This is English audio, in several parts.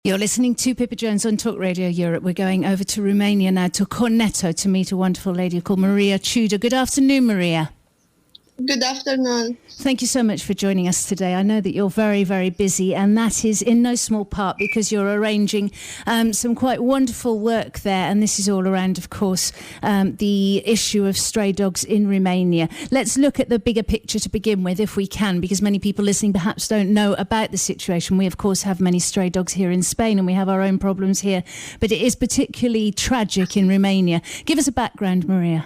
You're listening to Pippa Jones on Talk Radio Europe. We're going over to Romania now, to Corneto, to meet a wonderful lady called Maria Tudor. Good afternoon, Maria. Good afternoon. Thank you so much for joining us today. I know that you're very, very busy, and that is in no small part because you're arranging some quite wonderful work there, and this is all around, of course, the issue of stray dogs in Romania. Let's look at the bigger picture to begin with, if we can, because many people listening perhaps don't know about the situation. We, of course, have many stray dogs here in Spain, and we have our own problems here, but it is particularly tragic in Romania. Give us a background, Maria.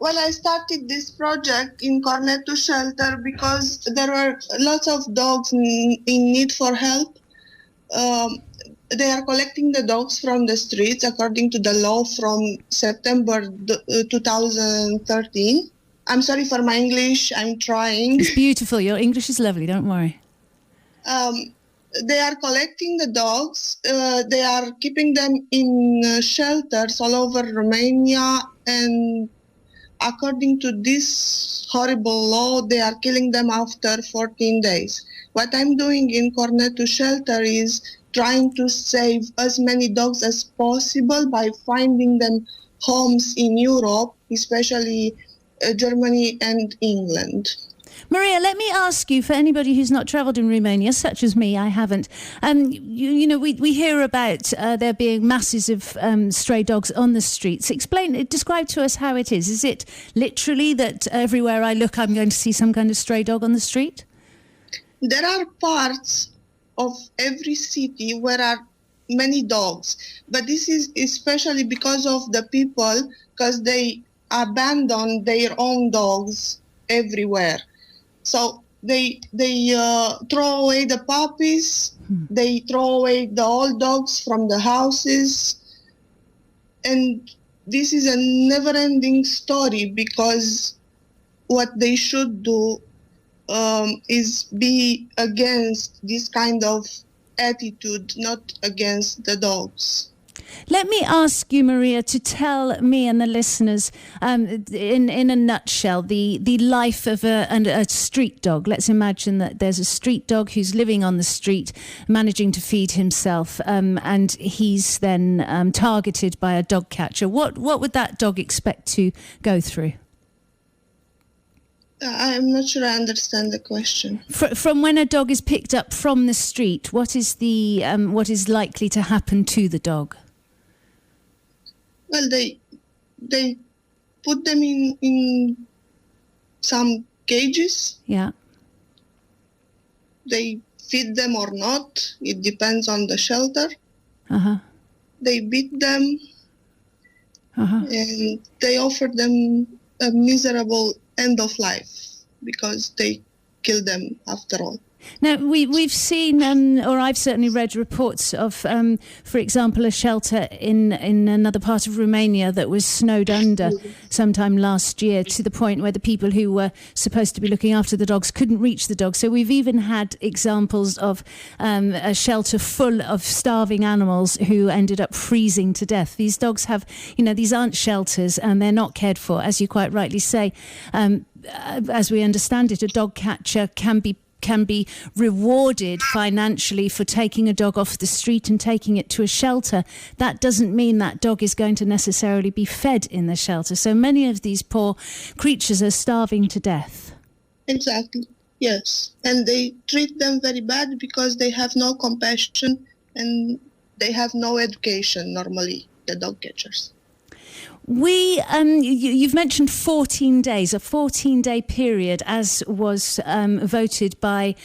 Well, I started this project in Corneto shelter because there were lots of dogs in need for help. They are collecting the dogs from the streets according to the law from September 2013. I'm sorry for my English, I'm trying. It's beautiful, your English is lovely, don't worry. They are collecting the dogs, they are keeping them in shelters all over Romania, and according to this horrible law, they are killing them after 14 days. What I'm doing in Corneto shelter is trying to save as many dogs as possible by finding them homes in Europe, especially Germany and England. Maria, let me ask you, for anybody who's not travelled in Romania, such as me, I haven't, we hear about there being masses of stray dogs on the streets. Describe to us how it is. Is it literally that everywhere I look I'm going to see some kind of stray dog on the street? There are parts of every city where are many dogs, but this is especially because of the people, because they abandon their own dogs everywhere. So they throw away the puppies, they throw away the old dogs from the houses, and this is a never-ending story because what they should do is be against this kind of attitude, not against the dogs. Let me ask you, Maria, to tell me and the listeners, in a nutshell, the life of a street dog. Let's imagine that there's a street dog who's living on the street, managing to feed himself, and he's then targeted by a dog catcher. What would that dog expect to go through? I'm not sure I understand the question. From when a dog is picked up from the street, what is likely to happen to the dog? Well, they put them in some cages. Yeah. They feed them or not. It depends on the shelter. Uh-huh. They beat them. Uh-huh. And they offer them a miserable end of life because they kill them after all. Now, we've seen, or I've certainly read reports of, for example, a shelter in another part of Romania that was snowed under sometime last year to the point where the people who were supposed to be looking after the dogs couldn't reach the dogs. So we've even had examples of a shelter full of starving animals who ended up freezing to death. These dogs have, these aren't shelters and they're not cared for, as you quite rightly say. As we understand it, a dog catcher can be rewarded financially for taking a dog off the street and taking it to a shelter. That doesn't mean that dog is going to necessarily be fed in the shelter. So many of these poor creatures are starving to death. Exactly, yes. And they treat them very bad because they have no compassion and they have no education normally, the dog catchers. You've mentioned 14 days, a 14-day period, as was voted by,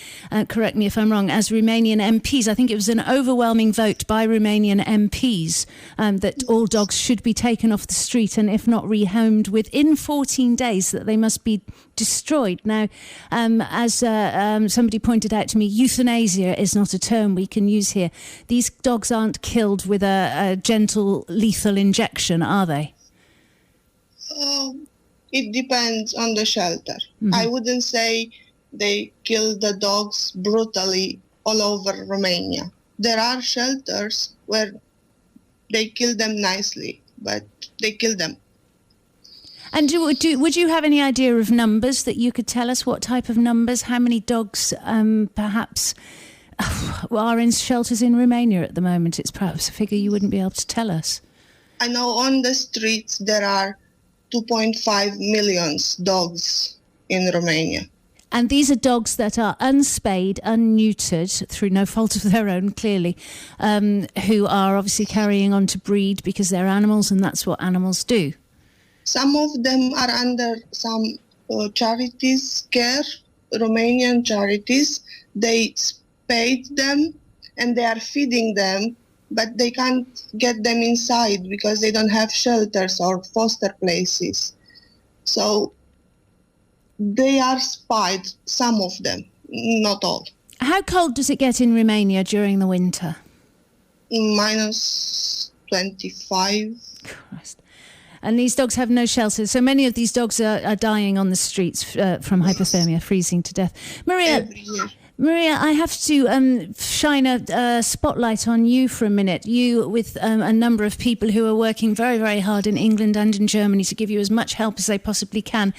correct me if I'm wrong, as Romanian MPs. I think it was an overwhelming vote by Romanian MPs that all dogs should be taken off the street and, if not rehomed, within 14 days, that they must be destroyed. Now, as somebody pointed out to me, euthanasia is not a term we can use here. These dogs aren't killed with a gentle, lethal injection, are they? It depends on the shelter. Mm-hmm. I wouldn't say they kill the dogs brutally all over Romania. There are shelters where they kill them nicely, but they kill them. And would you have any idea of numbers that you could tell us? What type of numbers? How many dogs perhaps are in shelters in Romania at the moment? It's perhaps a figure you wouldn't be able to tell us. I know on the streets there are 2.5 million dogs in Romania. And these are dogs that are unspayed, unneutered, through no fault of their own, clearly, who are obviously carrying on to breed because they're animals and that's what animals do. Some of them are under some charities care, Romanian charities. They spayed them and they are feeding them, but they can't get them inside because they don't have shelters or foster places. So they are spayed, some of them, not all. How cold does it get in Romania during the winter? Minus 25. Christ. And these dogs have no shelter. So many of these dogs are dying on the streets from hypothermia, freezing to death. Every year. Maria, I have to shine a spotlight on you for a minute. You, with a number of people who are working very, very hard in England and in Germany to give you as much help as they possibly can.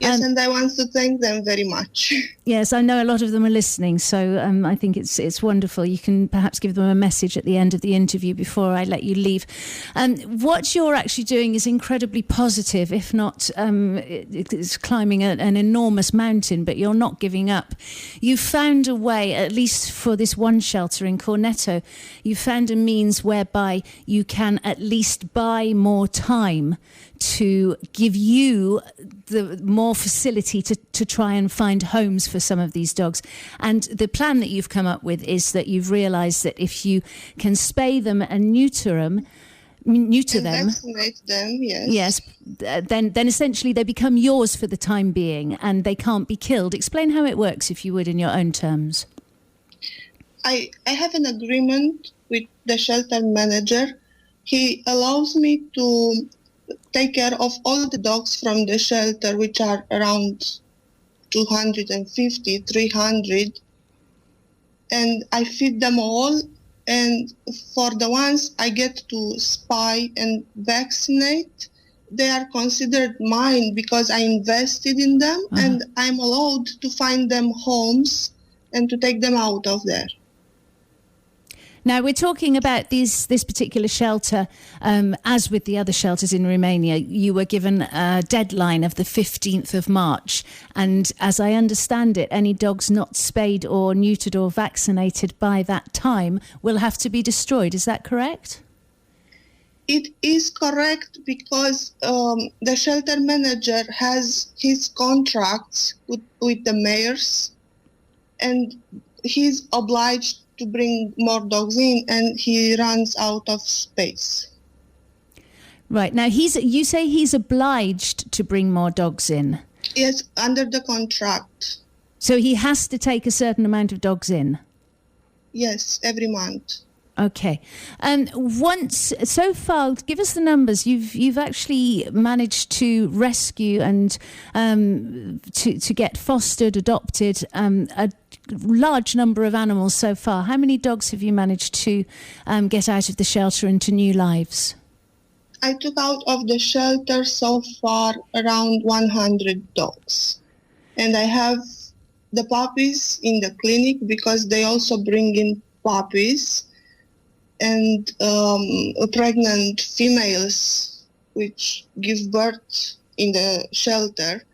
Yes, and I want to thank them very much. Yes, I know a lot of them are listening, so I think it's wonderful. You can perhaps give them a message at the end of the interview before I let you leave. What you're actually doing is incredibly positive, if not it's climbing an enormous mountain, but you're not giving up. You found a way, at least for this one shelter in Cornetto, you found a means whereby you can at least buy more time to give you the more facility to try and find homes for some of these dogs. And the plan that you've come up with is that you've realised that if you can spay them and neuter them, vaccinate them, yes. Yes, then essentially they become yours for the time being and they can't be killed. Explain how it works, if you would, in your own terms. I have an agreement with the shelter manager. He allows me to take care of all the dogs from the shelter, which are around 250, 300, and I feed them all. And for the ones I get to spay and vaccinate, they are considered mine because I invested in them, and I'm allowed to find them homes and to take them out of there. Now, we're talking about this particular shelter, as with the other shelters in Romania. You were given a deadline of the 15th of March. And as I understand it, any dogs not spayed or neutered or vaccinated by that time will have to be destroyed. Is that correct? It is correct because the shelter manager has his contracts with the mayors, and he's obliged to bring more dogs in, and he runs out of space. Right. Now, you say he's obliged to bring more dogs in? Yes, under the contract. So he has to take a certain amount of dogs in? Yes, every month. Okay. And once, so far, give us the numbers. You've actually managed to rescue and to get fostered, adopted a large number of animals so far. How many dogs have you managed to get out of the shelter into new lives? I took out of the shelter so far around 100 dogs. And I have the puppies in the clinic because they also bring in puppies, and pregnant females which give birth in the shelter.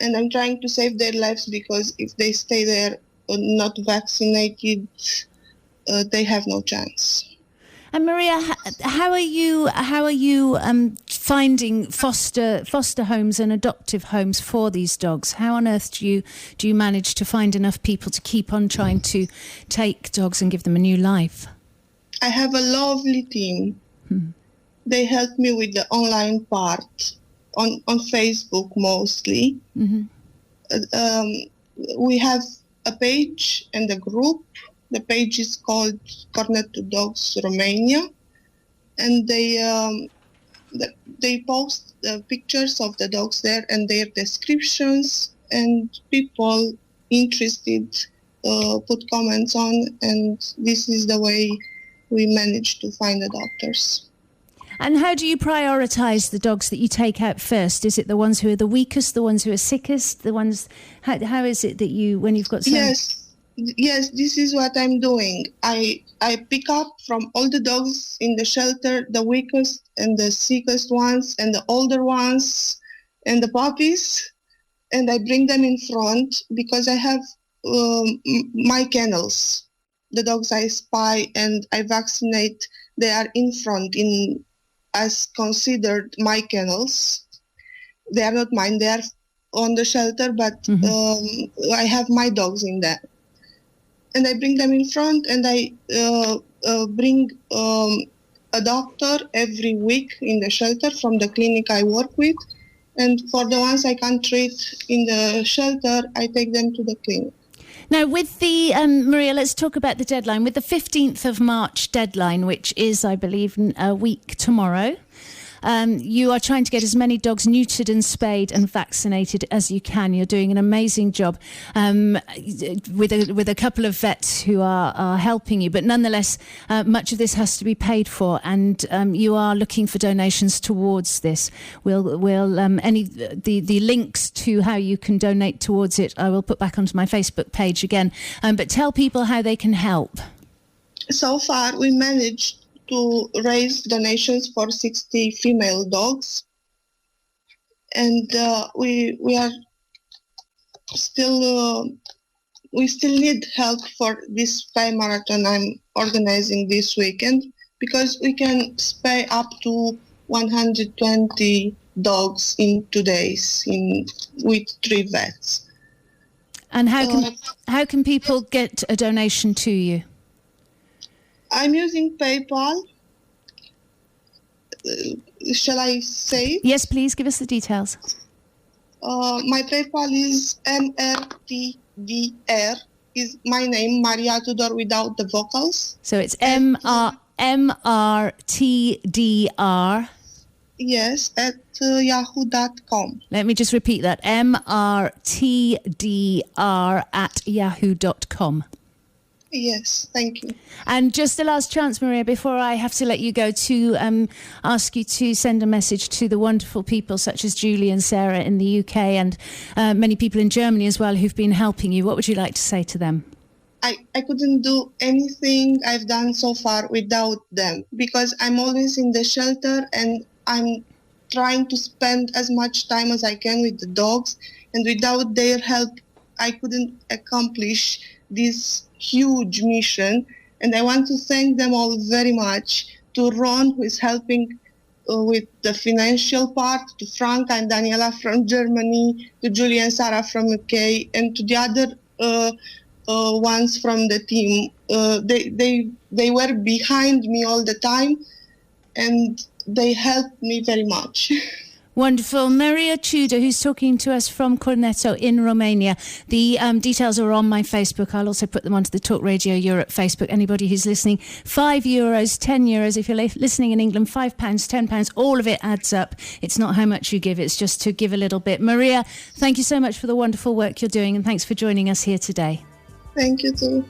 And I'm trying to save their lives because if they stay there not vaccinated, they have no chance. And Maria, how are you finding foster homes and adoptive homes for these dogs? How on earth do you manage to find enough people to keep on trying to take dogs and give them a new life? I have a lovely team. They help me with the online part on Facebook mostly. We have a page and a group. The page is called Cornetto Dogs Romania, and they post pictures of the dogs there and their descriptions, and people interested put comments on, and this is the way we manage to find adopters. And how do you prioritise the dogs that you take out first? Is it the ones who are the weakest, the ones who are sickest, the ones? How is it that you, when you've got some? Yes, Yes, this is what I'm doing. I pick up from all the dogs in the shelter, the weakest and the sickest ones and the older ones and the puppies, and I bring them in front because I have my kennels. The dogs I spy and I vaccinate, they are in front in as considered my kennels. They are not mine, they are on the shelter, but I have my dogs in there. And I bring them in front, and I bring a doctor every week in the shelter from the clinic I work with. And for the ones I can't treat in the shelter, I take them to the clinic. Now, with the, Maria, let's talk about the deadline. With the 15th of March deadline, which is, I believe, a week tomorrow, you are trying to get as many dogs neutered and spayed and vaccinated as you can. You're doing an amazing job with a couple of vets who are helping you. But nonetheless, much of this has to be paid for, and you are looking for donations towards this. The links to how you can donate towards it, I will put back onto my Facebook page again. But tell people how they can help. So far, we managed to raise donations for 60 female dogs, and we are still we still need help for this spay marathon I'm organizing this weekend, because we can spay up to 120 dogs in 2 days with 3 vets. And how can people get a donation to you? I'm using PayPal. Shall I say it? Yes, please, give us the details. My PayPal is MRTDR, is my name, Maria Tudor, without the vocals. So it's MRTDR. Yes, at yahoo.com. Let me just repeat that. MRTDR at yahoo.com. Yes, thank you. And just the last chance, Maria, before I have to let you go, to ask you to send a message to the wonderful people such as Julie and Sarah in the UK, and many people in Germany as well who've been helping you. What would you like to say to them? I couldn't do anything I've done so far without them, because I'm always in the shelter and I'm trying to spend as much time as I can with the dogs, and without their help I couldn't accomplish this huge mission. And I want to thank them all very much. To Ron, who is helping with the financial part, to Frank and Daniela from Germany, to Julie and Sarah from UK, and to the other ones from the team. They were behind me all the time, and they helped me very much. Wonderful. Maria Tudor, who's talking to us from Corneto in Romania. The details are on my Facebook. I'll also put them onto the Talk Radio Europe Facebook. Anybody who's listening, €5, €10. If you're listening in England, £5, £10, all of it adds up. It's not how much you give, it's just to give a little bit. Maria, thank you so much for the wonderful work you're doing, and thanks for joining us here today. Thank you too.